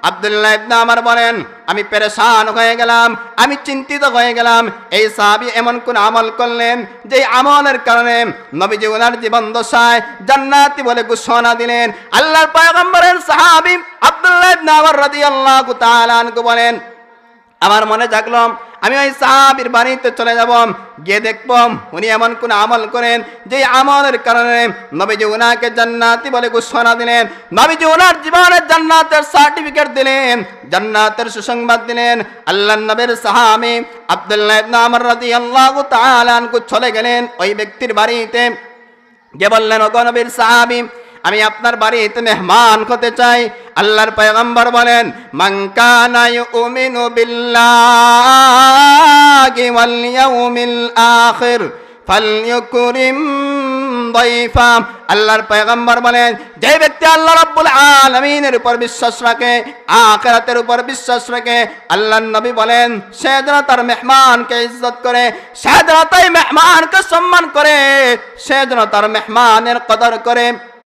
আব্দুল্লাহ ইবনে ওমর বলেন, আমি পেরেশান হয়ে গেলাম, আমি চিন্তিত হয়ে গেলাম। এই সাহাবী এমন কোন আমল করলেন যে আমলের কারণে নবীজি ওনার জীবন দশায় জান্নাতি বলে ঘোষণা দিলেন। আল্লাহর পয়গম্বরের সাহাবী আব্দুল্লাহ ইবনে ওমর রাদিয়াল্লাহু তাআলা আনহু বলেন, আমার মনে জাগলো আমি ওই সাহাবীর বাড়িতে চলে যাব, গিয়ে দেখব উনি এমন কোন আমল করেন যে আমলের কারণে নবীজি ওনাকে জান্নাতি বলে ঘোষণা দিলেন। নবীজি ওনার জীবনের জান্নাতের সার্টিফিকেট দিলেন, জান্নাতের সুসংবাদ দিলেন। আল্লাহর নবীর সাহাবী আব্দুল্লাহ ইবনে ওমর রাদিয়াল্লাহু তাআলা আনহু চলে গেলেন ওই ব্যক্তির বাড়িতে, গিয়ে বললেন, ওগো নবীর সাহাবী, আমি আপনার বাড়িতে মেহমান হতে চাই। আল্লাহর পয়গম্বর বলেন, মান কানা ইউমিনু বিল্লাহি ওয়াল ইয়াউমিল আখির ফালইউকরিম দাইফা। আল্লাহর পয়গম্বর বলেন, যে ব্যক্তি আল্লাহ রাব্বুল আলামিনের উপর বিশ্বাস রাখে, আখিরাতের উপর বিশ্বাস রাখে, আল্লাহর নবী বলেন সে যেন তার মেহমানকে ইজ্জত করে, সে যেন তার মেহমানকে সম্মান করে, সে যেন তার মেহমানের কদর করে।